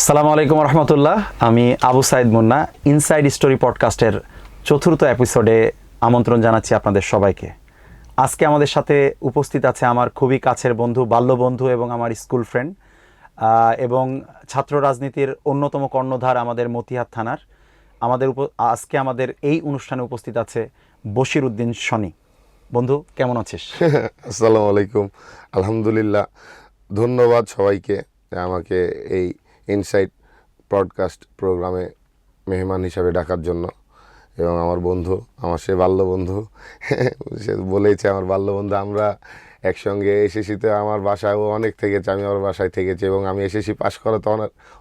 আসসালামু আলাইকুম রহমতুল্লাহ। আমি আবু সাইদ মুন্না ইনসাইড স্টোরি পডকাস্টের চতুর্থ এপিসোডে আমন্ত্রণ জানাচ্ছি আপনাদের সবাইকে। আজকে আমাদের সাথে উপস্থিত আছে আমার খুবই কাছের বন্ধু, বাল্যবন্ধু এবং আমার স্কুল ফ্রেন্ড এবং ছাত্র রাজনীতির অন্যতম কর্ণধার আমাদের মতিহার থানার। আজকে আমাদের এই অনুষ্ঠানে উপস্থিত আছে বশির উদ্দিন শনি। বন্ধু, কেমন আছিস? আসসালামু আলাইকুম। আলহামদুলিল্লাহ, ধন্যবাদ সবাইকে আমাকে এই ইনসাইট পডকাস্ট প্রোগ্রামে মেহমান হিসাবে ডাকার জন্য। এবং আমার বন্ধু, আমার সে বাল্যবন্ধু, সে বলেছে আমার বাল্যবন্ধু, আমরা একসঙ্গে এসএসসিতে আমার বাসায়ও অনেক থেকেছে, আমি আমার বাসায় থেকেছি এবং আমি এসএসসি পাশ করাতে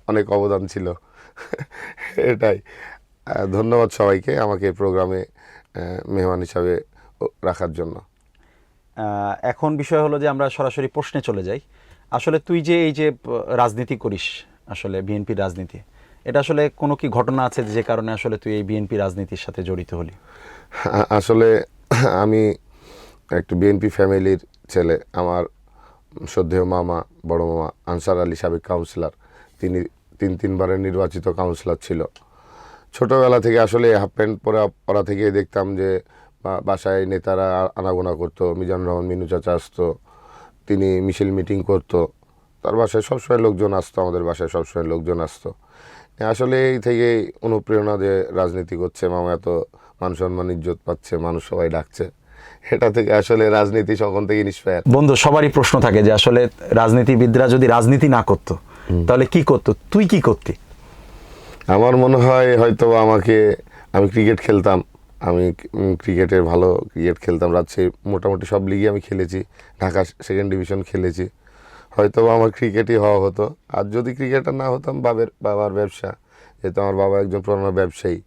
অনেক অবদান ছিল। এটাই। ধন্যবাদ সবাইকে আমাকে এই প্রোগ্রামে মেহমান হিসাবে রাখার জন্য। এখন বিষয় হলো যে আমরা সরাসরি প্রশ্নে চলে যাই। আসলে তুই যে এই যে রাজনীতি করিস, আসলে বিএনপি রাজনীতি, এটা আসলে কোনো কি ঘটনা আছে যে কারণে আসলে তুই এই বিএনপি রাজনীতির সাথে জড়িত হলি? আসলে আমি একটু বিএনপি ফ্যামিলির ছেলে। আমার শ্রদ্ধেয় মামা, বড় মামা আনসার আলী সাবেক কাউন্সিলর, তিনি তিনবারের নির্বাচিত কাউন্সিলর ছিল। ছোটোবেলা থেকে আসলে হাফ প্যান্ট পরা থেকে দেখতাম যে বাসায় নেতারা আনাগোনা করতো। মিজানুর রহমান মিনু চাচা আসতো, তিনি মিছিল মিটিং করতো, তার বাসায় সবসময় লোকজন আসতো, আমাদের বাসায় সবসময় লোকজন আসতো। আসলে এই থেকে অনুপ্রেরণা যে রাজনীতি করছে, মামা এত মান সম্মান ইজ্জত পাচ্ছে, মানুষ সবাই ডাকছে, এটা থেকে আসলে রাজনীতি সকল থেকে ইন্সপায়ার। বন্ধু, সবারই প্রশ্ন থাকে যে আসলে রাজনীতিবিদরা যদি রাজনীতি না করতো তাহলে কি করতো, তুই কি করতি? আমার মনে হয় হয়তো আমি ক্রিকেট খেলতাম। আমি ক্রিকেটের ভালো ক্রিকেট খেলতাম। রাজশাহী মোটামুটি সব লিগে আমি খেলেছি, ঢাকা সেকেন্ড ডিভিশন খেলেছি। হয়তো আমার ক্রিকেটই হওয়া হতো। আর যদি ক্রিকেটার না হতাম, বাবার ব্যবসা, যেহেতু আমার বাবা একজন পুরনো ব্যবসায়ী,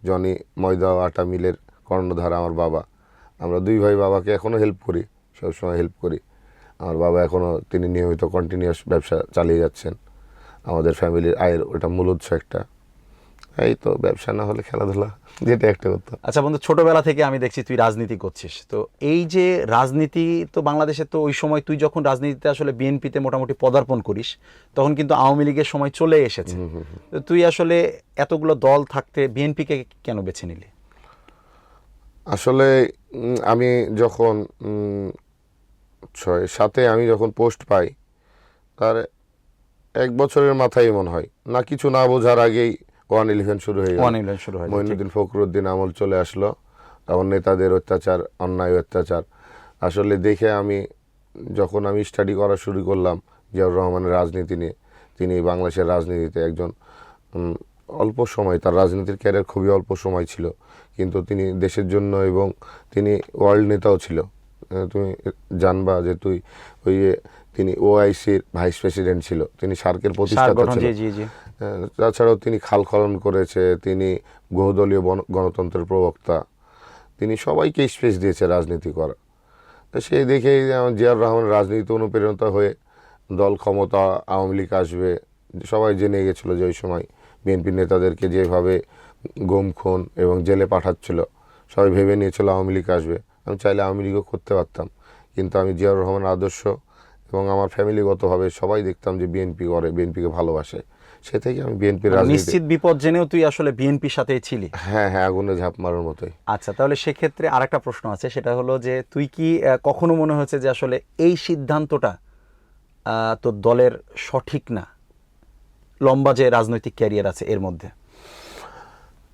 জনি ময়দা ও আটা মিলের কর্ণধার আমার বাবা। আমরা দুই ভাই বাবাকে এখনও হেল্প করি, সবসময় হেল্প করি। আমার বাবা এখনও তিনি নিয়মিত কন্টিনিউয়াস ব্যবসা চালিয়ে যাচ্ছেন। আমাদের ফ্যামিলির আয়ের ওটা মূল উৎস একটা। এই তো, ব্যবসা না হলে খেলাধুলা, যেটা একটা করতো। আচ্ছা বন্ধু, ছোটবেলা থেকে আমি দেখছি তুই রাজনীতি করছিস, তো এই যে রাজনীতি, তো বাংলাদেশে তো ওই সময় তুই যখন রাজনীতিতে আসলে বিএনপিতে মোটামুটি পদার্পণ করিস, তখন কিন্তু আওয়ামী লীগের সময় চলে এসেছে। তো তুই আসলে এতগুলো দল থাকতে বিএনপিকে কেন বেছে নিলি? আসলে আমি যখন 6-7 আমি যখন পোস্ট পাই, তার 1 বছরের মাথায় মনে হয় না, কিছু না বোঝার আগেই 1-11 শুরু হয়ে গেল। মঈনুদ্দিন ফখরুদ্দিন আমল চলে আসলো, তখন নেতাদের অত্যাচার, অন্যায় অত্যাচার। আসলে দেখে যখন আমি স্টাডি করা শুরু করলাম জিয়াউর রহমানের রাজনীতি নিয়ে, তিনি বাংলাদেশের রাজনীতিতে একজন অল্প সময়, তার রাজনীতির ক্যারিয়ার খুবই অল্প সময় ছিল, কিন্তু তিনি দেশের জন্য, এবং তিনি ওয়ার্ল্ড নেতাও ছিল। তুমি জানবা যে তিনি ওআইসির ভাইস প্রেসিডেন্ট ছিল, তিনি সার্কের প্রতিষ্ঠাতা ছিল। তাছাড়াও তিনি খাল খনন করেছে, তিনি বহুদলীয় গণতন্ত্রের প্রবক্তা, তিনি সবাইকে স্পেস দিয়েছে রাজনীতি করা। তো সেই দেখেই জিয়াউর রহমানের রাজনীতি অনুপ্রেরণা হয়ে দল ক্ষমতা, আওয়ামী লীগ আসবে, সবাই জেনে গেছিলো যে ওই সময় বিএনপি নেতাদেরকে যেভাবে গুম খুন এবং জেলে পাঠাচ্ছিল, সবাই ভেবে নিয়েছিল আওয়ামী লীগ আসবে। আমি চাইলে আওয়ামী লীগও করতে পারতাম, কিন্তু আমি জিয়াউর রহমানের আদর্শ এবং আমার ফ্যামিলিগতভাবে সবাই দেখতাম যে বিএনপি করে, বিএনপিকে ভালোবাসে, সে থেকে আমি বিএনপির রাজনীতি। নিশ্চিত বিপদ জেনেও তুই আসলে বিএনপির সাথেই ছিলি? হ্যাঁ, আগুনে ঝাঁপ মারার মতোই। আচ্ছা, তাহলে সেক্ষেত্রে আরেকটা প্রশ্ন আছে, সেটা হলো যে তুই কি কখনো মনে হয়েছে যে আসলে এই সিদ্ধান্তটা তোর দলের সঠিক না, লম্বা যে রাজনৈতিক ক্যারিয়ার আছে এর মধ্যে?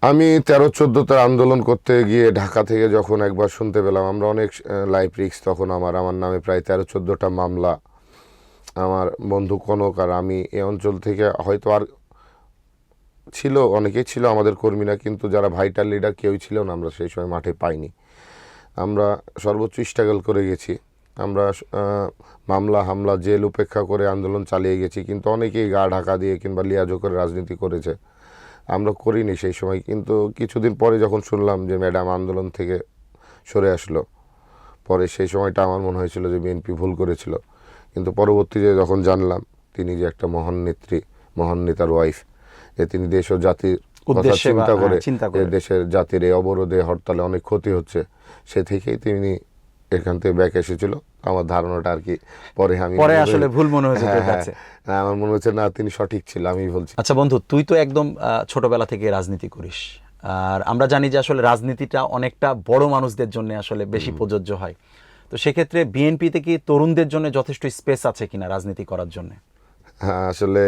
আমি 13-14তে আন্দোলন করতে গিয়ে ঢাকা থেকে যখন একবার শুনতে পেলাম আমরা অনেক লাইফ রিস্ক, তখন আমার নামে প্রায় 13-14টা মামলা। আমার বন্ধু কনক আর আমি এই অঞ্চল থেকে, হয়তো আর ছিল অনেকেই ছিল আমাদের কর্মীরা, কিন্তু যারা ভাইটাল লিডার কেউই ছিল না, আমরা সেই সময় মাঠে পাইনি। আমরা সর্বোচ্চ স্ট্রাগল করে গেছি। আমরা মামলা হামলা জেল উপেক্ষা করে আন্দোলন চালিয়ে গেছি, কিন্তু অনেকেই গা ঢাকা দিয়ে কিংবা লিয়াজো করে রাজনীতি করেছে, আমরা করিনি সেই সময়। কিন্তু কিছুদিন পরে যখন শুনলাম যে ম্যাডাম আন্দোলন থেকে সরে আসলো, পরে সেই সময়টা আমার মনে হয়েছিল যে বিএনপি ভুল করেছিল। কিন্তু পরবর্তীতে যখন জানলাম তিনি যে একটা মহান নেত্রী, মহান নেতার ওয়াইফ, যে তিনি দেশ ও জাতির কথা চিন্তা করে দেশের জাতির এই অবরোধে হরতালে অনেক ক্ষতি হচ্ছে, সে থেকেই তিনি এখান থেকে ব্যাক এসেছিল। আমার ধারণাটা আর কি পরে আসলে ভুল মনে হয়েছে তোর কাছে। আমার মনে হচ্ছে না, তিনি সঠিক ছিল, আমি বলছি। আচ্ছা বন্ধু, তুই তো একদম ছোটবেলা থেকে রাজনীতি করিস, আর আমরা জানি যে আসলে রাজনীতিটা অনেকটা বড় মানুষদের জন্য আসলে বেশি প্রযোজ্য হয়। তো সেক্ষেত্রে বিএনপিতে কি তরুণদের জন্য যথেষ্ট স্পেস আছে কিনা রাজনীতি করার জন্য? হ্যাঁ, আসলে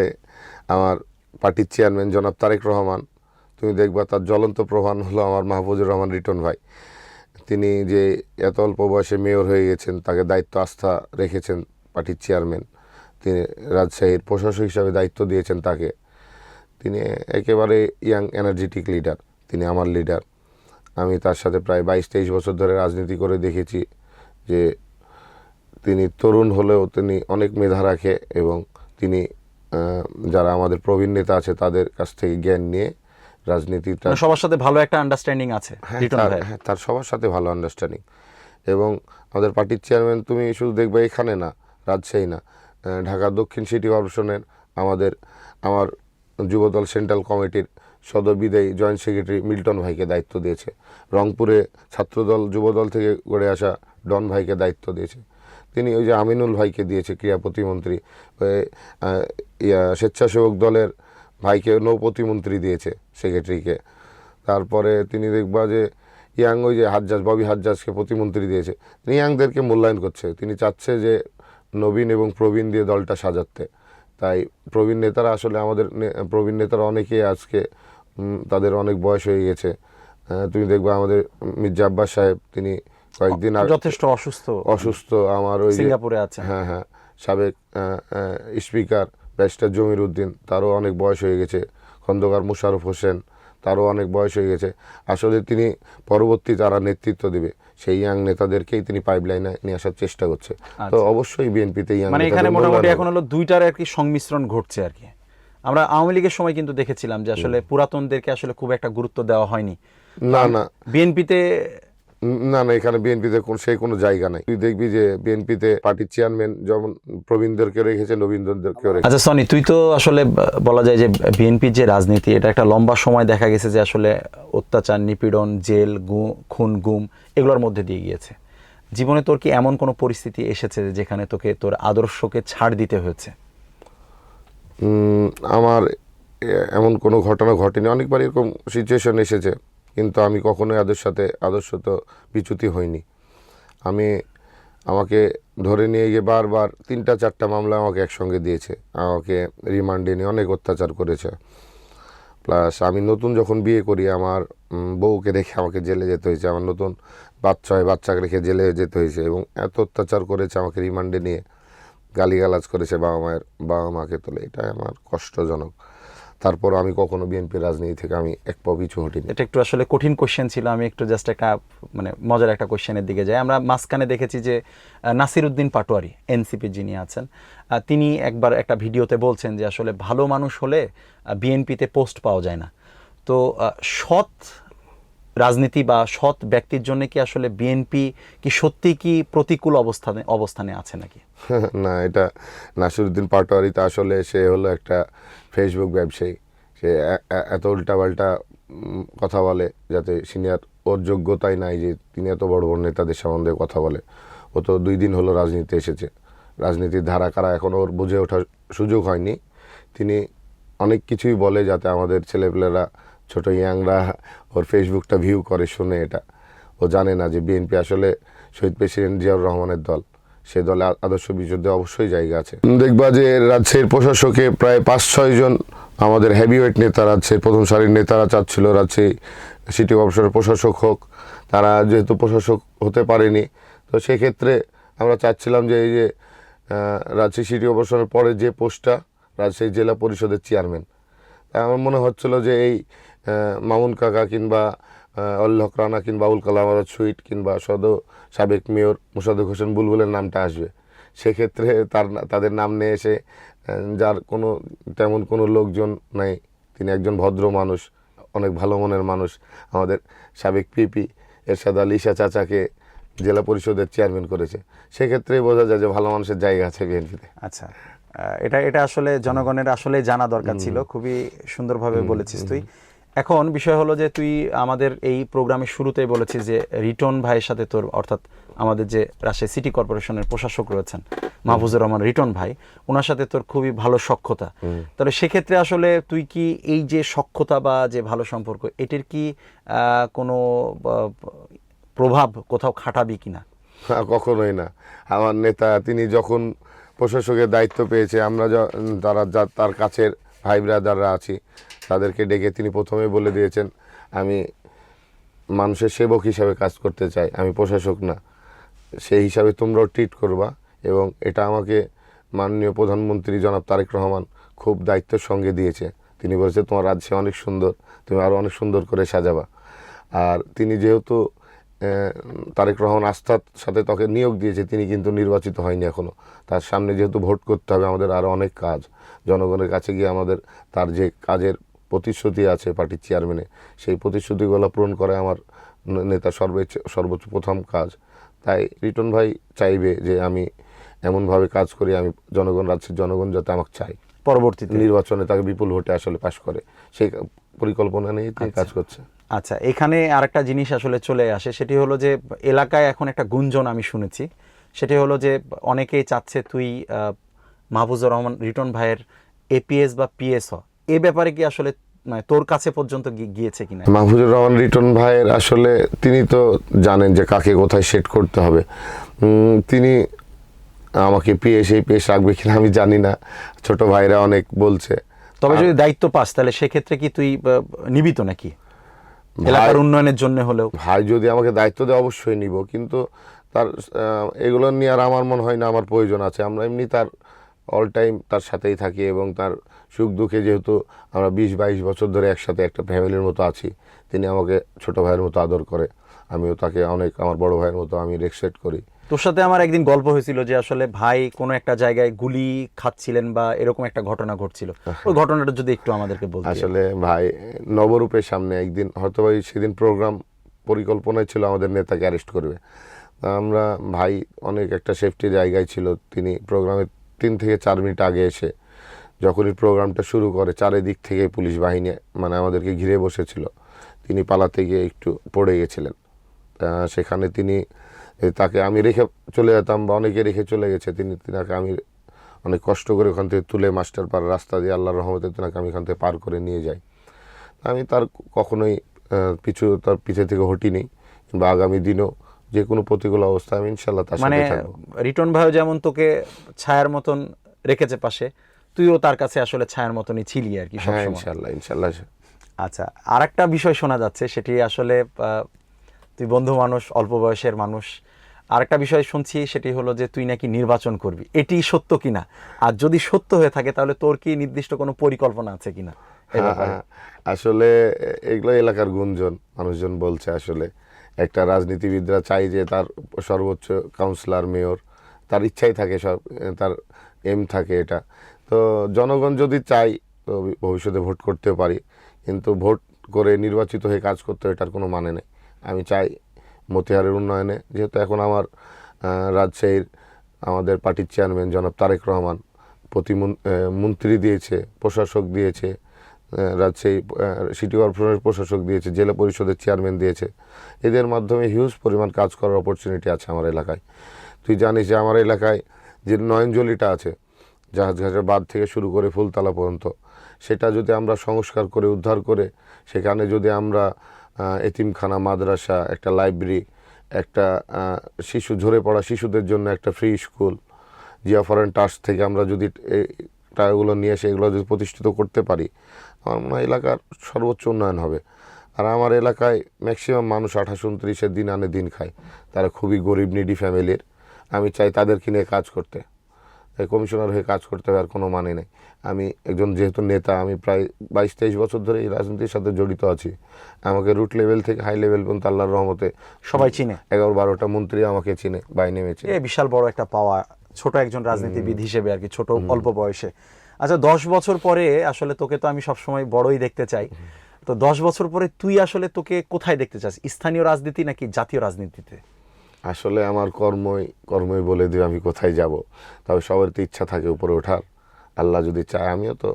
আমার পার্টির চেয়ারম্যান জনাব তারেক রহমান, তুমি দেখবা তার জ্বলন্ত প্রমাণ হলো আমার মাহফুজুর রহমান রিটন ভাই। তিনি যে এত অল্প বয়সে মেয়র হয়ে গেছেন, তাকে দায়িত্ব আস্থা রেখেছেন পার্টির চেয়ারম্যান, তিনি রাজশাহীর প্রশাসক হিসাবে দায়িত্ব দিয়েছেন তাকে। তিনি একেবারে ইয়াং এনার্জেটিক লিডার, তিনি আমার লিডার। আমি তার সাথে প্রায় 22-23 বছর ধরে রাজনীতি করে দেখেছি যে তিনি তরুণ হলেও তিনি অনেক মেধা রাখে, এবং তিনি যারা আমাদের প্রবীণ নেতা আছে তাদের কাছ থেকে জ্ঞান নিয়ে রাজনীতিটা, সবার সাথে ভালো একটা আন্ডারস্ট্যান্ডিং আছে রিটন ভাই। হ্যাঁ, তার সবার সাথে ভালো আন্ডারস্ট্যান্ডিং। এবং আমাদের পার্টির চেয়ারম্যান তুমি শুধু দেখবে এখানে না, রাজশাহী না, ঢাকা দক্ষিণ সিটি কর্পোরেশনের আমার যুবদল সেন্ট্রাল কমিটির সদবিদায়ী জয়েন্ট সেক্রেটারি মিল্টন ভাইকে দায়িত্ব দিয়েছে। রংপুরে ছাত্রদল যুবদল থেকে গড়ে আসা ডন ভাইকে দায়িত্ব দিয়েছে। তিনি ওই যে আমিনুল ভাইকে দিয়েছে ক্রীড়া প্রতিমন্ত্রী, স্বেচ্ছাসেবক দলের ভাইকে নৌ প্রতিমন্ত্রী দিয়েছে সেক্রেটারিকে। তারপরে তিনি দেখবা যে ইয়াং ওই যে ববি হাজ্জাজকে প্রতিমন্ত্রী দিয়েছে। তিনি ইয়াংদেরকে মূল্যায়ন করছে, তিনি চাচ্ছে যে নবীন এবং প্রবীণ দিয়ে দলটা সাজাতে। তাই প্রবীণ নেতারা আসলে আমাদের প্রবীণ নেতারা অনেকেই আজকে তাদের অনেক বয়স হয়ে গেছে। তুমি দেখবা আমাদের মির্জা আব্বাস সাহেব, তিনি কয়েকদিন যথেষ্ট অসুস্থ, আমার ওই সিঙ্গাপুরে আছে। হ্যাঁ, সাবেক স্পিকার ব্যারিস্টার জমির উদ্দিন, তারও অনেক বয়স হয়ে গেছে। খন্দকার মুশারফ হোসেন, তারও অনেক বয়স হয়ে গেছে। আসলে তিনি পরবর্তী যারা নেতৃত্ব দেবে সেই ইয়াং নেতাদেরকেই তিনি পাইপলাইনে নিয়ে আসার চেষ্টা করছে। তো অবশ্যই বিএনপিতে ইয়াং, মানে এখানে মোটামুটি এখন হলো দুইটার আর কি সংমিশ্রণ ঘটছে আর কি। আমরা আওয়ামী লীগের সময় কিন্তু দেখেছিলাম যে আসলে পুরাতনদেরকে আসলে খুব একটা গুরুত্ব দেওয়া হয়নি। না, বিএনপিতে না, এখানে বিএনপিতে কোনো জায়গা নাই। তুই দেখবি যে বিএনপিতে পার্টির চেয়ারম্যান যেমন প্রবীণদেরকে রেখেছে, নবীনদেরকেও রেখেছে। আচ্ছা সনি, তুই তো আসলে বলা যায় যে বিএনপির যে রাজনীতি, এটা একটা লম্বা সময় দেখা গেছে যে আসলে অত্যাচার, নিপীড়ন, জেল, খুন, গুম এগুলোর মধ্যে দিয়ে গিয়েছে। জীবনে তোর কি এমন কোনো পরিস্থিতি এসেছে যেখানে তোকে তোর আদর্শকে ছাড় দিতে হয়েছে? আমার এমন কোনো ঘটনা ঘটেনি। অনেকবার এরকম সিচুয়েশন এসেছে, কিন্তু আমি কখনোই আদর্শ তো বিচ্যুতি হইনি। আমাকে ধরে নিয়ে গিয়ে বারবার 3-4টা মামলা আমাকে একসঙ্গে দিয়েছে, আমাকে রিমান্ডে নিয়ে অনেক অত্যাচার করেছে। প্লাস আমি নতুন যখন বিয়ে করি, আমার বউকে রেখে আমাকে জেলে যেতে হয়েছে। আমার নতুন বাচ্চাকে রেখে জেলে যেতে হয়েছে, এবং এত অত্যাচার করেছে আমাকে রিমান্ডে নিয়ে, গালিগালাজ করেছে বাবা মাকে তোলে। এটাই আমার কষ্টজনক। তারপর আমি কখনো বিএনপির রাজনীতি থেকে আমি এক পা পিছু হটিনি। এটা একটু আসলে কঠিন কোশ্চেন ছিল, আমি একটু জাস্ট একটা মানে মজার একটা কোশ্চেনের দিকে যাই। আমরা মাঝখানে দেখেছি যে নাসিরউদ্দিন পাটোয়ারি, এনসিপি যিনি আছেন, তিনি একবার একটা ভিডিওতে বলছেন যে আসলে ভালো মানুষ হলে বিএনপিতে পোস্ট পাওয়া যায় না। তো সৎ রাজনীতি বা সৎ ব্যক্তির জন্য কি আসলে বিএনপি কি সত্যি কি প্রতিকূল অবস্থানে আছে নাকি? না, এটা নাসিরউদ্দিন পাটোয়ারিতে আসলে সে হলো একটা ফেসবুক ব্যবসায়ী। সে এত উল্টাপাল্টা কথা বলে, যাতে সিনিয়র, ওর যোগ্যতাই নাই যে তিনি এত বড় বড় নেতাদের সম্বন্ধে কথা বলে। ও তো 2 দিন হলো রাজনীতিতে এসেছে, রাজনীতির ধারা কারা এখন ওর বুঝে ওঠার সুযোগ হয়নি। তিনি অনেক কিছুই বলে যাতে আমাদের ছেলেপেলেরা, ছোট ইয়াংরা ওর ফেসবুকটা ভিউ করে, শুনে। এটা ও জানে না যে বিএনপি আসলে শহীদ প্রেসিডেন্ট জিয়াউর রহমানের দল। সে দলে আদর্শ বিরুদ্ধে অবশ্যই জায়গা আছে। দেখবা যে রাজশাহীর প্রশাসকে প্রায় 5-6 জন আমাদের হেভিওয়েট নেতা, রাজশাহীর প্রথম সারির নেতারা চাচ্ছিল রাজশাহী সিটি কর্পোরেশনের প্রশাসক হোক। তারা যেহেতু প্রশাসক হতে পারেনি, তো সেক্ষেত্রে আমরা চাচ্ছিলাম যে এই যে রাজশাহী সিটি কর্পোরেশনের পরে যে পোস্টটা, রাজশাহী জেলা পরিষদের চেয়ারম্যান, তাই আমার মনে হচ্ছিল যে এই মামুন কাকা কিংবা অল্লক রানা কিংবা আবুল কালাম আজাদ সুইট কিংবা সাবেক মেয়র মোসাদ্দেক হোসেন বুলবুলের নামটা আসবে। সেক্ষেত্রে তাদের নাম নিয়ে এসে, যার তেমন কোনো লোকজন নাই, তিনি একজন ভদ্র মানুষ, অনেক ভালো মনের মানুষ, আমাদের সাবেক পিপি এরশাদ আলী ঈশা চাচাকে জেলা পরিষদের চেয়ারম্যান করেছে। সেক্ষেত্রে বোঝা যায় যে ভালো মানুষের জায়গা আছে বিএনপিতে। আচ্ছা, এটা আসলে জনগণের আসলে জানা দরকার ছিল। খুবই সুন্দরভাবে বলেছিস তুই। এখন বিষয় হলো যে তুই আমাদের এই প্রোগ্রামের শুরুতেই বলেছিস যে রিটন ভাইয়ের সাথে তোর, অর্থাৎ আমাদের যে রাজশাহী সিটি কর্পোরেশনের প্রশাসক রয়েছেন মাহফুজুর রহমান রিটন ভাই, ওনার সাথে তোর খুবই ভালো সখ্যতা। তাহলে সেক্ষেত্রে আসলে তুই কি এই যে সখ্যতা বা যে ভালো সম্পর্ক, এটির কি কোনো প্রভাব কোথাও খাটাবি কিনা? কখনোই না। আমার নেতা তিনি যখন প্রশাসকের দায়িত্ব পেয়েছে, আমরা তার কাছের ভাই ব্রাদাররা আছি তাদেরকে ডেকে তিনি প্রথমে বলে দিয়েছেন, আমি মানুষের সেবক হিসাবে কাজ করতে চাই, আমি প্রশাসক না। সেই হিসাবে তোমরাও ট্রিট করবা। এবং এটা আমাকে মাননীয় প্রধানমন্ত্রী জনাব তারেক রহমান খুব দায়িত্বের সঙ্গে দিয়েছে। তিনি বলেছে তোমার রাজশাহী অনেক সুন্দর, তুমি আরও অনেক সুন্দর করে সাজাবা। আর তিনি যেহেতু তারেক রহমান আস্থার সাথে তাকে নিয়োগ দিয়েছে, তিনি কিন্তু নির্বাচিত হয়নি এখনও। তার সামনে যেহেতু ভোট করতে হবে, আমাদের আরও অনেক কাজ, জনগণের কাছে গিয়ে আমাদের তার যে কাজের প্রতিশ্রুতি আছে পার্টির চেয়ারম্যানে, সেই প্রতিশ্রুতিগুলো পূরণ করে আমার নেতা সর্বোচ্চ প্রথম কাজ। তাই রিটন ভাই চাইবে যে আমি এমনভাবে কাজ করি, আমি রাজ্যের জনগণ যাতে আমাকে চাই, পরবর্তীতে নির্বাচনে তাকে বিপুল ভোটে আসলে পাশ করে, সেই পরিকল্পনা নিয়ে তিনি কাজ করছে। আচ্ছা, এখানে আরেকটা জিনিস আসলে চলে আসে, সেটি হলো যে এলাকায় এখন একটা গুঞ্জন আমি শুনেছি, সেটি হলো যে অনেকেই চাচ্ছে তুই মাহফুজুর রহমান রিটন ভাইয়ের এপিএস বা পিএস হ। এ ব্যাপারে কি আসলে মানে তোর কাছে পর্যন্ত গিয়েছে কিনা? মাহফুজুর রহমান রিটন ভাইয়ের আসলে তিনি তো জানেন যে কাকে কোথায় সেট করতে হবে। তিনি আমাকে পিএস রাখবে কিনা আমি জানি না, ছোট ভাইরা অনেক বলছে। তবে যদি দায়িত্ব পাস তাহলে সেক্ষেত্রে কি তুই নিবিত নাকি এলাকার উন্নয়নের জন্য হলেও? ভাই যদি আমাকে দায়িত্ব দেয় অবশ্যই নিব, কিন্তু তার এগুলো নিয়ে আর আমার মনে হয় না আমার প্রয়োজন আছে। আমরা এমনি তার অল টাইম তার সাথেই থাকি, এবং তার সুখ দুঃখে যেহেতু আমরা 20-22 বছর ধরে একসাথে একটা ফ্যামিলির মতো আছি, তিনি আমাকে ছোট ভাইয়ের মতো আদর করে, আমিও তাকে অনেক আমার বড় ভাইয়ের মতো আমি রেসপেক্ট করি। তোর সাথে আমার একদিন গল্প হয়েছিল যে আসলে ভাই কোনো একটা জায়গায় গুলি খাচ্ছিলেন বা এরকম একটা ঘটনা ঘটছিল, ওই ঘটনাটা যদি একটু আমাদেরকে বলতে। আসলে ভাই নবরূপের সামনে একদিন হয়তো ভাই সেদিন প্রোগ্রাম পরিকল্পনায় ছিল আমাদের নেতাকে অ্যারেস্ট করবে। আমরা ভাই অনেক একটা সেফটি জায়গায় ছিল, তিনি প্রোগ্রামের 3 থেকে 4 মিনিট আগে এসে যখনই প্রোগ্রামটা শুরু করে চারিদিক থেকে পুলিশ বাহিনী মানে আমাদেরকে ঘিরে বসেছিল। তিনি পালাতে গিয়ে একটু পড়ে গেছিলেন, সেখানে তাকে আমি রেখে চলে যেতাম বা অনেকে রেখে চলে গেছে, তাকে আমি অনেক কষ্ট করে ওখান থেকে তুলে মাস্টারপাড়া রাস্তা দিয়ে আল্লাহর রহমতে তাকে আমি এখান থেকে পার করে নিয়ে যাই। আমি তার কখনোই তার পিছে থেকে হটিনি, কিংবা আগামী দিনও যে কোনো প্রতিকূল অবস্থায় আমি ইনশাল্লাহ তার সাথে থাকবো। রিটন ভাইও যেমন তোকে ছায়ার মতন রেখেছে পাশে, তুইও তার কাছে আসলে ছায়ার মতনই ছিলি আর কি সবসময়। ইনশাল্লাহ। আচ্ছা, আরেকটা বিষয় শোনা যাচ্ছে, সেটি আসলে তুই বন্ধু মানুষ, অল্প বয়সের মানুষ, আরেকটা বিষয় শুনছি সেটি হলো যে তুই নাকি নির্বাচন করবি, এটি সত্য কিনা? আর যদি সত্য হয়ে থাকে তাহলে তোর কি নির্দিষ্ট কোনো পরিকল্পনা আছে কিনা? আসলে এগুলো এলাকার গুঞ্জন, মানুষজন বলছে। আসলে একটা রাজনীতিবিদরা চাই যে তার সর্বোচ্চ কাউন্সিলর মেয়র তার ইচ্ছাই থাকে, সব তার এম থাকে এটা। তো জনগণ যদি চাই তো ভবিষ্যতে ভোট করতে পারি, কিন্তু ভোট করে নির্বাচিত হয়ে কাজ করতে এটার কোনো মানে নেই। আমি চাই মতিহারের উন্নয়নে, যেহেতু এখন আমার রাজশাহীর আমাদের পার্টির চেয়ারম্যান জনাব তারেক রহমান মন্ত্রী দিয়েছে, প্রশাসক দিয়েছে, রাজশাহী সিটি কর্পোরেশনের প্রশাসক দিয়েছে, জেলা পরিষদের চেয়ারম্যান দিয়েছে, এদের মাধ্যমে হিউজ পরিমাণ কাজ করার অপরচুনিটি আছে আমার এলাকায়। তুই জানিস যে আমার এলাকায় যে নয়নজলিটা আছে, জাহাজঘাটের বাঁধ থেকে শুরু করে ফুলতলা পর্যন্ত, সেটা যদি আমরা সংস্কার করে উদ্ধার করে সেখানে যদি আমরা এতিমখানা, মাদ্রাসা, একটা লাইব্রেরি, একটা ঝরে পড়া শিশুদের জন্য একটা free school, Zia foreign trust থেকে আমরা যদি টাকাগুলো নিয়ে সেগুলো যদি প্রতিষ্ঠিত করতে পারি, আমার মনে হয় এলাকার সর্বোচ্চ উন্নয়ন হবে। আর আমার এলাকায় ম্যাক্সিমাম মানুষ 28-29 দিন আনে দিন খায়, তারা খুবই গরিব নিডি ফ্যামিলির। আমি চাই তাদেরকে নিয়ে কাজ করতে, কমিশনার হয়ে কাজ করতে হবে আর কোনো মানে নেই। আমি একজন যেহেতু নেতা, আমি প্রায় 22-23 বছর ধরে এই রাজনীতির সাথে জড়িত আছি। আমাকে রুট লেভেল থেকে হাই লেভেল পর্যন্ত আল্লাহর রহমতে সবাই চিনে, 11-12টা মন্ত্রী আমাকে চিনে, বাই নেমেছে। বিশাল বড় একটা পাওয়া ছোট একজন রাজনীতিবিদ হিসেবে আর কি, ছোট অল্প বয়সে। আচ্ছা, 10 বছর পরে আসলে তোকে তো আমি সবসময় বড়ই দেখতে চাই, তো 10 বছর পরে তুই আসলে তোকে কোথায় দেখতে চাস, স্থানীয় রাজনীতি নাকি জাতীয় রাজনীতিতে? আসলে আমার কর্মই বলে দিই আমি কোথায় যাব। তবে সবার তো ইচ্ছা থাকে উপরে ওঠার, আল্লাহ যদি চায় আমিও তো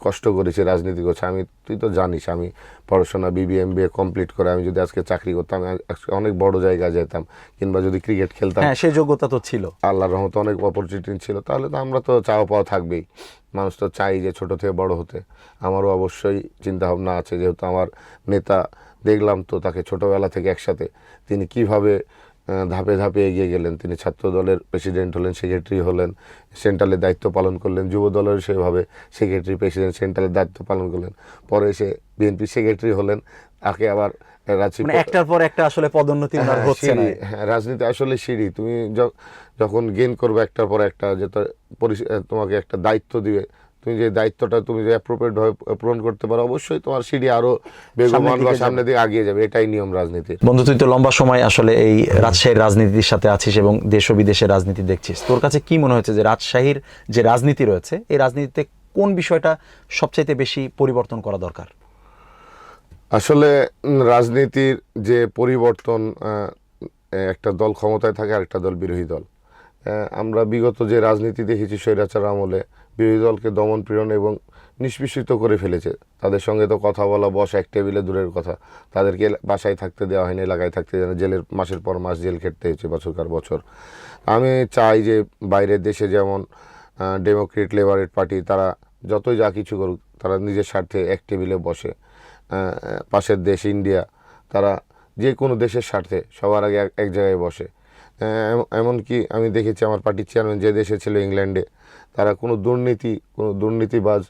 কষ্ট করেছি, রাজনীতি করছি। তুই তো জানিস আমি পড়াশোনা BBA কমপ্লিট করে আমি যদি আজকে চাকরি করতাম, আজকে অনেক বড় জায়গায় যেতাম, কিংবা যদি ক্রিকেট খেলতাম, হ্যাঁ সেই যোগ্যতা তো ছিল, আল্লাহর রহমতে অনেক অপরচুনিটি ছিল, তাহলে তো আমরা তো চাওয়া পাওয়া থাকবেই। মানুষ তো চাই যে ছোট থেকে বড় হতে। আমারও অবশ্যই চিন্তা ভাবনা আছে, যেহেতু আমার নেতা দেখলাম তো তাকে ছোটবেলা থেকে একসাথে তিনি কিভাবে ধাপে ধাপে এগিয়ে গেলেন। তিনি ছাত্র দলের প্রেসিডেন্ট হলেন, সেক্রেটারি হলেন, সেন্ট্রালের দায়িত্ব পালন করলেন, যুব দলের সেভাবে সেক্রেটারি প্রেসিডেন্ট সেন্ট্রালের দায়িত্ব পালন করলেন, পরে এসে বিএনপি সেক্রেটারি হলেন, তাকে আবার একটার পর একটা আসলে পদোন্নতি হচ্ছে না। রাজনীতি আসলে সিঁড়ি, তুমি যখন গেইন করবে একটার পর একটা, যে তোমাকে একটা দায়িত্ব দিবে, তুমি যে দায়িত্বটা তুমি যে অ্যাপ্রোপ্রিয়েট ভাবে পূরণ করতে পারো, অবশ্যই তোমার সিঁড়ি আরো বেগবান বা সামনের দিকে আগিয়ে যাবে। এটাই নিয়ম রাজনীতির। বন্ধু, তুই তো লম্বা সময় আসলে এই রাজশাহীর রাজনীতির সাথে আছিস এবং দেশ ও বিদেশের রাজনীতি দেখছিস। তোর কাছে কি মনে হচ্ছে যে রাজশাহীর যে রাজনীতি রয়েছে, এই রাজনীতিতে কোন বিষয়টা সবচাইতে বেশি পরিবর্তন করা দরকার? আসলে রাজনীতির যে পরিবর্তন, একটা দল ক্ষমতায় থাকে আর একটা দল বিরোধী দল। আমরা বিগত যে রাজনীতি দেখেছি স্বৈরাচার আমলে, বিরোধী দলকে দমন পীড়ন এবং নিষ্পেষিত করে ফেলেছে। তাদের সঙ্গে তো কথা বলা, বসা এক টেবিলে দূরের কথা, তাদেরকে বাসায় থাকতে দেওয়া হয়নি, এলাকায় থাকতে দেওয়া হয়নি, জেলের মাসের পর মাস জেল খেটতে হয়েছে, বছরকার বছর। আমি চাই যে বাইরের দেশে যেমন ডেমোক্রেট লেবারেট পার্টি, তারা যতই যা কিছু করুক, তারা নিজের স্বার্থে এক টেবিলে বসে। পাশের দেশ ইন্ডিয়া, তারা যে কোনো দেশের স্বার্থে সবার আগে এক জায়গায় বসে। এমনকি আমি দেখেছি আমার পার্টির চেয়ারম্যান যে দেশে ছিল, ইংল্যান্ডে, তারা কোনো দুর্নীতিবাজ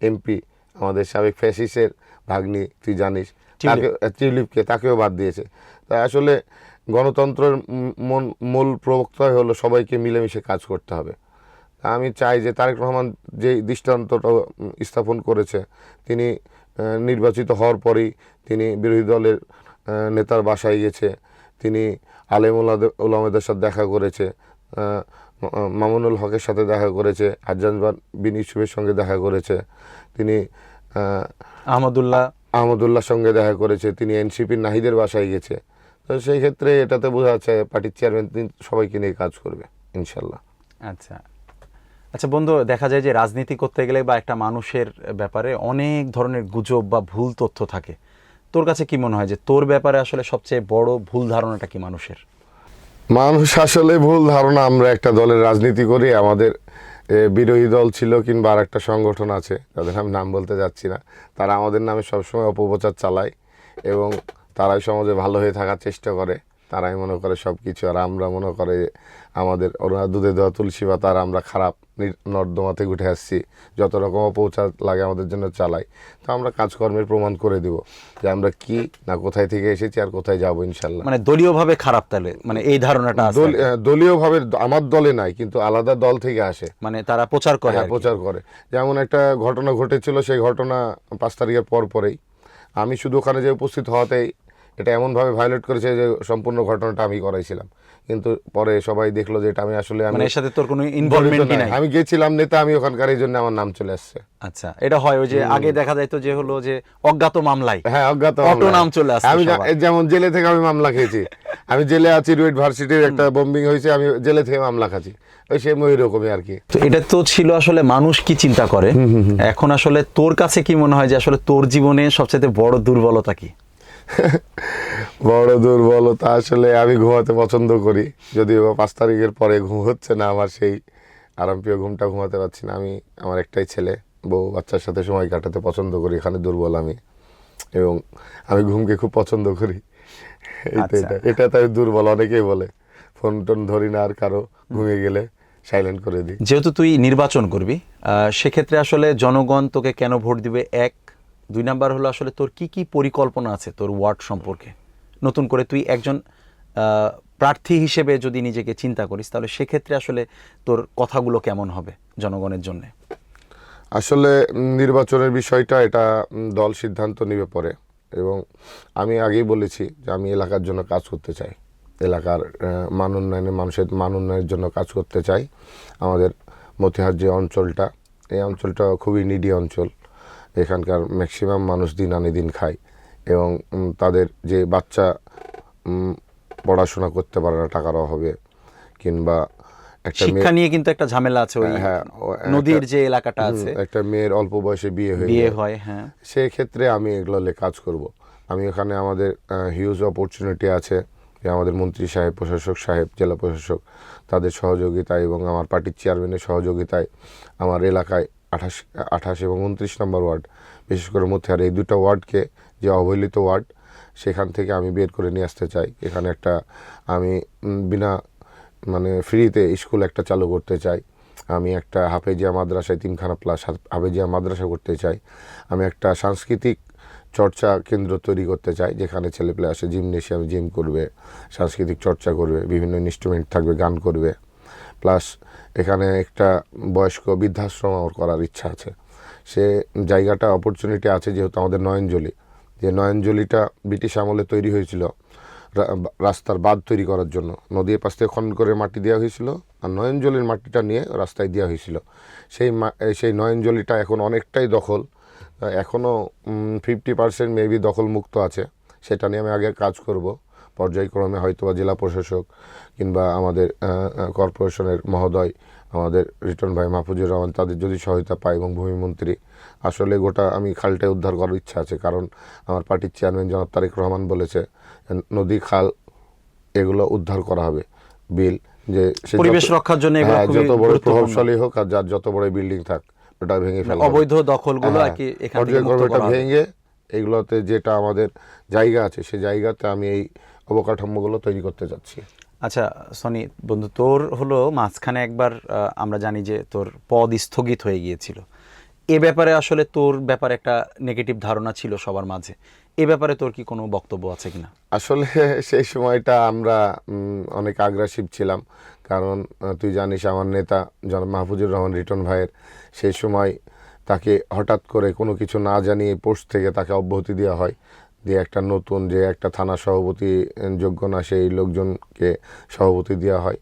এমপি, আমাদের সাবেক ফ্যাসিসের ভাগ্নি, তুই জানিস, তাকেও বাদ দিয়েছে। তাই আসলে গণতন্ত্রের মূল প্রবক্তাই হলো সবাইকে মিলেমিশে কাজ করতে হবে। আমি চাই যে তারেক রহমান যে দৃষ্টান্তটা স্থাপন করেছে, তিনি নির্বাচিত হওয়ার পরেই তিনি বিরোধী দলের নেতার বাসায় গেছে, তিনি আলেম ওলামাদের সাথে দেখা করেছে, মামুনুল হকের সাথে দেখা করেছে, হাজ্জাজ বিন ইউসুফের সঙ্গে দেখা করেছে, তিনি আহমদুল্লাহ সঙ্গে দেখা করেছে, তিনি এনসিপির নাহিদের বাসায় গেছে। তো সেই ক্ষেত্রে এটাতে বোঝা যাচ্ছে পার্টির চেয়ারম্যান তিনি সবাইকে নিয়ে কাজ করবে ইনশাল্লাহ। আচ্ছা বন্ধু, দেখা যায় যে রাজনীতি করতে গেলে বা একটা মানুষের ব্যাপারে অনেক ধরনের গুজব বা ভুল তথ্য থাকে। তোর কাছে কি মনে হয় যে তোর ব্যাপারে আসলে সবচেয়ে বড় ভুল ধারণাটা কি মানুষের? মানুষ আসলে ভুল ধারণা, আমরা একটা দলের রাজনীতি করি, আমাদের বিরোধী দল ছিল কিংবা আর একটা সংগঠন আছে, তাদের আমি নাম বলতে যাচ্ছি না, তারা আমাদের নামে সবসময় অপপ্রচার চালায় এবং তারাই সমাজে ভালো হয়ে থাকার চেষ্টা করে। তারাই মনে করে সব কিছু, আর আমরা মনে করে আমাদের ওরা দুধে দেওয়া তুলসী পাতা, আর আমরা খারাপ নর্দমা থেকে উঠে আসছি, যত রকম অপপ্রচার লাগে আমাদের জন্য চালাই। তো আমরা কাজকর্মের প্রমাণ করে দিব যে আমরা কি না কোথায় থেকে এসেছি আর কোথায় যাবো ইনশাল্লাহ। মানে দলীয়ভাবে খারাপ, তাহলে মানে এই ধারণাটা দলীয়ভাবে আমার দলে নাই, কিন্তু আলাদা দল থেকে আসে, মানে তারা প্রচার করে। যেমন একটা ঘটনা ঘটেছিল, সেই ঘটনা 5 তারিখের পরেই আমি শুধু ওখানে যে উপস্থিত হওয়াতেই এটা এমনভাবে ভায়োলেট করেছে যে সম্পূর্ণ ঘটনাটা আমি করাইছিলাম, কিন্তু পরে সবাই দেখলো যে এটা আমি আসলে এর সাথে তোর কোনো ইনভলভমেন্ট নাই, আমি গেছিলাম নেতা, আমি ওখানকার, এই জন্য আমার নাম চলে আসছে। আচ্ছা, এটা হয় ওই যে আগে দেখা যাইতো যে হলো যে অজ্ঞাত মামলায়, হ্যাঁ অজ্ঞাত নাম চলে আসছে। আমি যেমন জেলে থেকে আমি মামলা খেয়েছি, আমি জেলে আছি, রুয়েট ভার্সিটির একটা বোম্বিং হয়েছে, আমি জেলে থেকে মামলা খাচ্ছি, ওই সেম ওই রকমই আর কি। তো এটা তো ছিল আসলে মানুষ কি চিন্তা করে। এখন আসলে তোর কাছে কি মনে হয় যে আসলে তোর জীবনে সবচেয়ে বড় দুর্বলতা কি? বড় দুর্বলতা আসলে আমি ঘুমাতে পছন্দ করি, যদিও 5 তারিখের পরে ঘুম হচ্ছে না আমার, সেই আরামপ্রিয় ঘুমটা ঘুমাতে পারছি না। আমি আমার একটাই ছেলে, বউ বাচ্চার সাথে সময় কাটাতে পছন্দ করি, এখানে দুর্বল আমি, এবং আমি ঘুমকে খুব পছন্দ করি। এটা তাই দুর্বল, অনেকেই বলে ফোন টোন ধরি না, আর কারো ঘুমিয়ে গেলে সাইলেন্ট করে দিই। যেহেতু তুই নির্বাচন করবি, সেক্ষেত্রে আসলে জনগণ তোকে কেন ভোট দিবে, 1, 2 নাম্বার হলো আসলে তোর কি কি পরিকল্পনা আছে তোর ওয়ার্ড সম্পর্কে? নতুন করে তুই একজন প্রার্থী হিসেবে যদি নিজেকে চিন্তা করিস, তাহলে সেক্ষেত্রে আসলে তোর কথাগুলো কেমন হবে জনগণের জন্য? আসলে নির্বাচনের বিষয়টা এটা দল সিদ্ধান্ত নেবে পরে, এবং আমি আগেই বলেছি যে আমি এলাকার জন্য কাজ করতে চাই, এলাকার মান উন্নয়নে, মানুষের মান উন্নয়নের জন্য কাজ করতে চাই। আমাদের মতিহার যে অঞ্চলটা, এই অঞ্চলটা খুবই নিডি অঞ্চল, এখানকার ম্যাক্সিমাম মানুষ দিন আনি দিন খায়, এবং তাদের যে বাচ্চা পড়াশোনা করতে পারে না টাকার অভাবে, কিংবা একটা শিক্ষা নিয়ে কিন্তু একটা ঝামেলা আছে ওই নদীর যে এলাকাটা আছে, একটা মেয়ের অল্প বয়সে বিয়ে হয়। হ্যাঁ, সেই ক্ষেত্রে আমি এগুলো কাজ করব। আমি এখানে আমাদের হিউজ অপরচুনিটি আছে যে আমাদের মন্ত্রী সাহেব, প্রশাসক সাহেব, জেলা প্রশাসক তাদের সহযোগিতায় এবং আমার পার্টির চেয়ারম্যানের সহযোগিতায় আমার এলাকায় 28 এবং 29 নম্বর ওয়ার্ড, বিশেষ করে মতিহার, এই দুটো ওয়ার্ডকে যে অবহেলিত ওয়ার্ড সেখান থেকে আমি বের করে নিয়ে আসতে চাই। এখানে একটা আমি বিনা ফ্রিতে স্কুল একটা চালু করতে চাই। আমি একটা হাফেজিয়া মাদ্রাসা, তিনখানা প্লাস হাফেজিয়া মাদ্রাসা করতে চাই। আমি একটা সাংস্কৃতিক চর্চা কেন্দ্র তৈরি করতে চাই, যেখানে ছেলেপেলে আসে জিমনেশিয়াম জিম করবে, সাংস্কৃতিক চর্চা করবে, বিভিন্ন ইনস্ট্রুমেন্ট থাকবে, গান করবে। প্লাস এখানে একটা বয়স্ক বৃদ্ধাশ্রম আমার করার ইচ্ছা আছে। সে জায়গাটা অপরচুনিটি আছে যেহেতু আমাদের নয়নজলি, যে নয়নজলিটা ব্রিটিশ আমলে তৈরি হয়েছিল রাস্তার বাঁধ তৈরি করার জন্য। নদীর পাশ থেকে খনন করে মাটি দেওয়া হয়েছিল আর নয়নজলির মাটিটা নিয়ে রাস্তায় দেওয়া হয়েছিল। সেই নয়নজলিটা এখন অনেকটাই দখল, এখনও 50% মেবি দখল মুক্ত আছে। সেটা নিয়ে আমি আগে কাজ করব। পর্যায়ক্রমে হয়তোবা জেলা প্রশাসক কিংবা আমাদের কর্পোরেশনের মহোদয়, আমাদের রিটন ভাই, মাহফুজুর রহমান, তাদের যদি সহায়তা পাই এবং ভূমিমন্ত্রী, আসলে গোটা আমি খালটাই উদ্ধার করার ইচ্ছা আছে। কারণ আমার পার্টির চেয়ারম্যান জনাব তারেক রহমান বলেছে নদী, খাল এগুলো উদ্ধার করা হবে। বিল যে পরিবেশ রক্ষার জন্য যত বড় প্রভাবশালী হোক আর যার যত বড় বিল্ডিং থাক, ওটা ভেঙে ফেলা, অবৈধ দখলগুলো আর কি এখান থেকে মুক্ত করা হবে। ভেঙে এগুলোতে যেটা আমাদের জায়গা আছে সেই জায়গাতে আমি এই অবকাঠামোগুলো তৈরি করতে যাচ্ছি। আচ্ছা সনি বন্ধু, তোর হলো মাঝখানে একবার আমরা জানি যে তোর পদ স্থগিত হয়ে গিয়েছিল। এ ব্যাপারে আসলে তোর ব্যাপারে একটা নেগেটিভ ধারণা ছিল সবার মাঝে। এ ব্যাপারে তোর কি কোনো বক্তব্য আছে কিনা? আসলে সেই সময়টা আমরা অনেক আগ্রাসিভ ছিলাম, কারণ তুই জানিস আমার নেতা জনাব মাহফুজুর রহমান রিটন ভাইয়ের সেই সময় তাকে হঠাৎ করে কোনো কিছু না জানিয়ে পোস্ট থেকে তাকে অব্যাহতি দেওয়া হয়, দিয়ে একটা নতুন যে একটা থানা সভাপতি যোগ্য না সেই লোকজনকে সভাপতি দেওয়া হয়।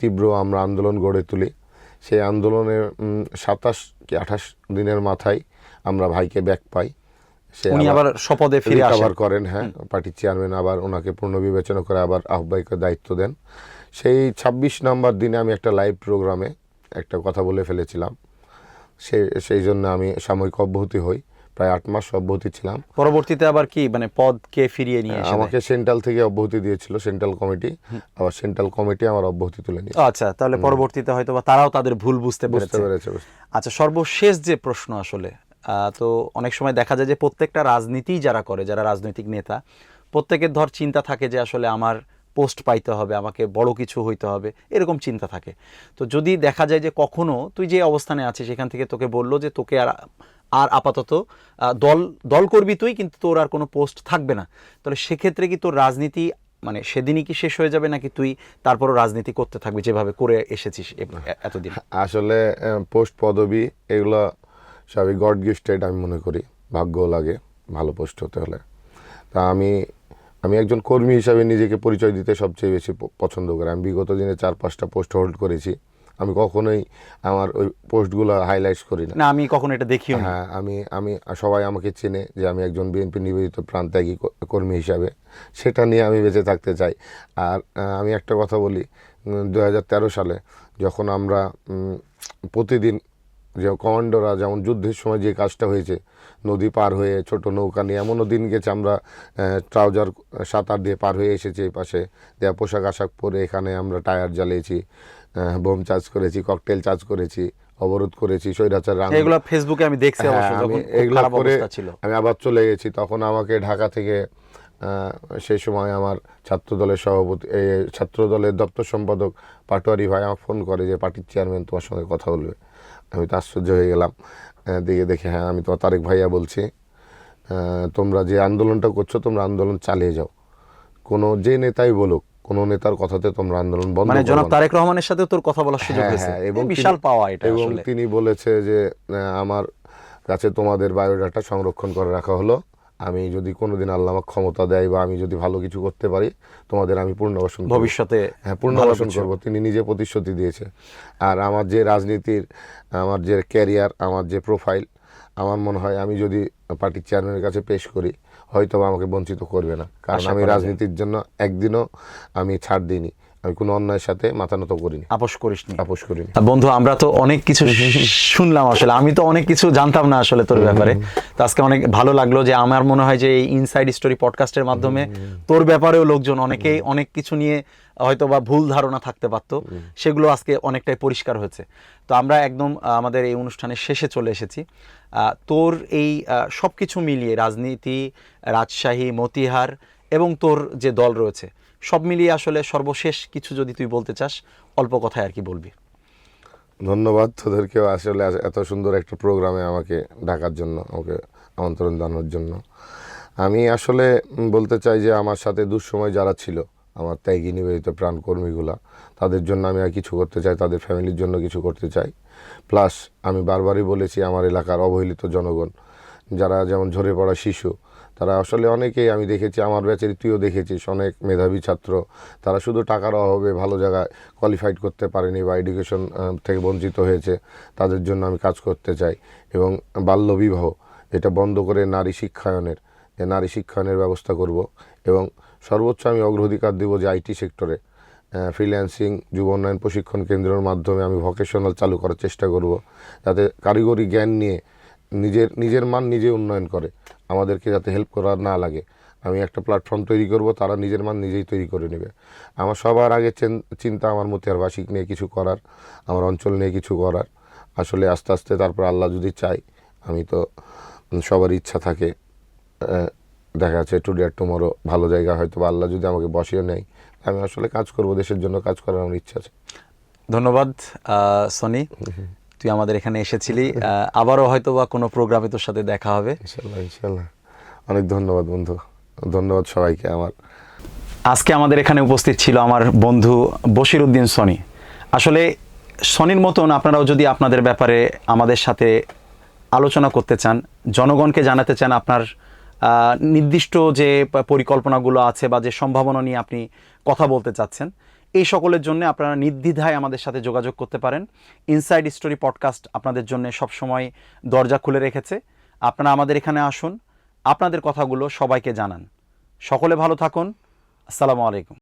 তীব্র আমরা আন্দোলন গড়ে তুলি। সেই আন্দোলনের 27 কি 28 দিনের মাথায় আমরা ভাইকে ব্যাক পাই। উনি আবার শপথে ফিরে করেন। হ্যাঁ, পার্টির চেয়ারম্যান আবার ওনাকে পুনর্বিবেচনা করে আবার আহ্বায়কের দায়িত্ব দেন। সেই 26 নম্বর দিনে আমি একটা লাইভ প্রোগ্রামে একটা কথা বলে ফেলেছিলাম। সেই জন্য আমি সাময়িক অব্যাহতি হই, প্রায় 8 মাস অব্যাহতি ছিলাম। পরবর্তীতে আবার কি পদকে ফিরিয়ে নিয়ে এসে আমাকে সেন্ট্রাল থেকে অব্যাহতি দিয়েছিল, সেন্ট্রাল কমিটি, আবার সেন্ট্রাল কমিটি আমার অব্যাহতি তুলে নিয়েছে। আচ্ছা, তাহলে পরবর্তীতে হয়তো তারাও তাদের ভুল বুঝতে পেরেছে। আচ্ছা, সর্বশেষ যে প্রশ্ন আসলে, তো অনেক সময় দেখা যায় যে প্রত্যেকটা রাজনীতি যারা করে, যারা রাজনৈতিক নেতা, প্রত্যেকের চিন্তা থাকে যে আসলে আমার পোস্ট পাইতে হবে, আমাকে বড় কিছু হইতে হবে, এরকম চিন্তা থাকে। তো যদি দেখা যায় যে কখনো তুই যে অবস্থানে আছিস সেখান থেকে তোকে বললো যে তোকে আর আপাতত দল করবি তুই, কিন্তু তোর আর কোনো পোস্ট থাকবে না, তাহলে সেক্ষেত্রে কি তোর রাজনীতি সেদিনই কি শেষ হয়ে যাবে, নাকি তুই তারপরও রাজনীতি করতে থাকবি যেভাবে করে এসেছিস এতদিন? আসলে পোস্ট পদবি এগুলো সবই গড গিফটেড আমি মনে করি, ভাগ্য লাগে ভালো পোস্ট হতে হলে। তা আমি একজন কর্মী হিসাবে নিজেকে পরিচয় দিতে সবচেয়ে বেশি পছন্দ করি। আমি বিগত দিনে 4-5টা পোস্ট হোল্ড করেছি। আমি কখনোই আমার ওই পোস্টগুলো হাইলাইটস করি না। আমি কখনো এটা দেখিও না। হ্যাঁ, আমি সবাই আমাকে চেনে যে আমি একজন বিএনপি নিবেদিত প্রাণত্যাগী কর্মী হিসাবে, সেটা নিয়ে আমি বেঁচে থাকতে চাই। আর আমি একটা কথা বলি, 2013 সালে যখন আমরা প্রতিদিন যে কমান্ডোরা যেমন যুদ্ধের সময় যে কাজটা হয়েছে, নদী পার হয়ে ছোট নৌকা নিয়ে এমনও দিন গেছে আমরা ট্রাউজার সাঁতার দিয়ে পার হয়ে এসেছি, এই পাশে দেয়া পোশাক আশাক পরে এখানে আমরা টায়ার জ্বালিয়েছি, বোম চার্জ করেছি, ককটেল চার্জ করেছি, অবরোধ করেছি, স্বৈরাচার এগুলো ফেসবুকে আমি দেখছি অবশ্য, যখন এগুলো করে আমি আবার চলে গেছি। তখন আমাকে ঢাকা থেকে সেই সময় আমার ছাত্রদলের দপ্তর সম্পাদক পাটোয়ারি ভাই আমাকে ফোন করে যে পার্টির চেয়ারম্যান তোমার সঙ্গে কথা বলবে। আমি তো আশ্চর্য হয়ে গেলাম, দেখে হ্যাঁ আমি তোমার তারেক ভাইয়া বলছি, তোমরা যে আন্দোলনটা করছো তোমরা আন্দোলন চালিয়ে যাও, কোনো যে নেতাই বলুক, কোনো নেতার কথাতে তোমরা আন্দোলন বন্ধ করো না। জনাব তারেক রহমানের সাথে তোর কথা বলার সুযোগ হয়েছে, এবং বিশাল পাওয়া এটা। এবং তিনি বলেছে যে আমার কাছে তোমাদের বায়োডাটা সংরক্ষণ করে রাখা হলো, আমি যদি কোনোদিন আল্লাহ আমাকে ক্ষমতা দেয় বা আমি যদি ভালো কিছু করতে পারি তোমাদের আমি পুনর্বাসন ভবিষ্যতে পুনর্বাসন করব। তিনি নিজে প্রতিশ্রুতি দিয়েছে। আর আমার যে রাজনীতির, আমার যে ক্যারিয়ার, আমার যে প্রোফাইল, আমার মনে হয় আমি যদি পার্টির চেয়ারম্যানের কাছে পেশ করি হয়তো আমাকে বঞ্চিত করবে না, কারণ আমি রাজনীতির জন্য একদিনও আমি ছাড় দিইনি। আমি কোনো অন্যায়ের সাথে মাথা নত করিনি, আপোষ করিসনি। আপোষ করিনি। বন্ধু, আমরা তো অনেক কিছু শুনলাম, আসলে আমি তো অনেক কিছু জানতাম না আসলে তোর ব্যাপারে। তো আজকে অনেক ভালো লাগলো যে আমার মনে হয় যে এই ইনসাইড স্টোরি পডকাস্টের মাধ্যমে তোর ব্যাপারেও লোকজন অনেকেই অনেক কিছু নিয়ে হয়তো বা ভুল ধারণা থাকতে পারতো, সেগুলো আজকে অনেকটাই পরিষ্কার হয়েছে। তো আমরা একদম আমাদের এই অনুষ্ঠানের শেষে চলে এসেছি। তোর এই সব কিছু মিলিয়ে রাজনীতি, রাজশাহী, মতিহার এবং তোর যে দল রয়েছে, সব মিলিয়ে আসলে সর্বশেষ কিছু যদি তুই বলতে চাস, অল্প কথায় আর কি বলবি? ধন্যবাদ তোদেরকেও আসলে এত সুন্দর একটা প্রোগ্রামে আমাকে ডাকার জন্য, আমাকে আমন্ত্রণ জানানোর জন্য। আমি আসলে বলতে চাই যে আমার সাথে দুঃসময় যারা ছিল, আমার ত্যাগী নিবেদিত প্রাণ কর্মীগুলা, তাদের জন্য আমি আর কিছু করতে চাই, তাদের ফ্যামিলির জন্য কিছু করতে চাই। প্লাস আমি বারবারই বলেছি, আমার এলাকার অবহেলিত জনগণ, যারা যেমন ঝরে পড়া শিশু, তারা আসলে অনেকেই আমি দেখেছি, আমার ব্যাচের তুইও দেখেছিস, অনেক মেধাবী ছাত্র, তারা শুধু টাকার অভাবে ভালো জায়গায় কোয়ালিফাইড করতে পারেনি বা এডুকেশন থেকে বঞ্চিত হয়েছে, তাদের জন্য আমি কাজ করতে চাই। এবং বাল্যবিবাহ এটা বন্ধ করে নারী শিক্ষায়নের ব্যবস্থা করব। এবং সর্বোচ্চ আমি অগ্রাধিকার দেব যে আইটি সেক্টরে ফ্রিল্যান্সিং, যুব উন্নয়ন প্রশিক্ষণ কেন্দ্রের মাধ্যমে আমি ভোকেশনাল চালু করার চেষ্টা করব, যাতে কারিগরি জ্ঞান নিয়ে নিজের মান নিজে উন্নয়ন করে, আমাদেরকে যাতে হেল্প করা না লাগে। আমি একটা প্ল্যাটফর্ম তৈরি করব, তারা নিজের মান নিজেই তৈরি করে নেবে। আমার সবার আগে চিন্তা আমার মতিহারবাসী নিয়ে কিছু করার, আমার অঞ্চল নিয়ে কিছু করার। আসলে আস্তে আস্তে তারপর আল্লাহ যদি চাই, আমি তো সবার ইচ্ছা থাকে, দেখা যাচ্ছে টুডে আর টুমরো ভালো জায়গা হয়তো বা আল্লাহ যদি আমাকে বসিয়ে নেয়, আমি আসলে কাজ করব, দেশের জন্য কাজ করার আমার ইচ্ছা আছে। ধন্যবাদ সনি, তুই আমাদের এখানে এসেছিলি। আবারও হয়তো বা কোনো প্রোগ্রামে তোর সাথে দেখা হবে। ইনশাল্লাহ। অনেক ধন্যবাদ বন্ধু, ধন্যবাদ সবাইকে। আজকে আমাদের এখানে উপস্থিত ছিল আমার বন্ধু বশিরউদ্দিন সনি। আসলে সনির মতন আপনারাও যদি আপনাদের ব্যাপারে আমাদের সাথে আলোচনা করতে চান, জনগণকে জানাতে চান আপনার নির্দিষ্ট যে পরিকল্পনাগুলো আছে বা যে সম্ভাবনা নিয়ে আপনি কথা বলতে চাচ্ছেন, এই সকলের জন্য আপনারা নির্দ্বিধায় আমাদের সাথে যোগাযোগ করতে পারেন। ইনসাইড স্টোরি পডকাস্ট আপনাদের জন্য সবসময় দরজা খুলে রেখেছে। আপনারা আমাদের এখানে আসুন, আপনাদের কথাগুলো সবাইকে জানান। সকলে ভালো থাকুন। আসসালামু আলাইকুম।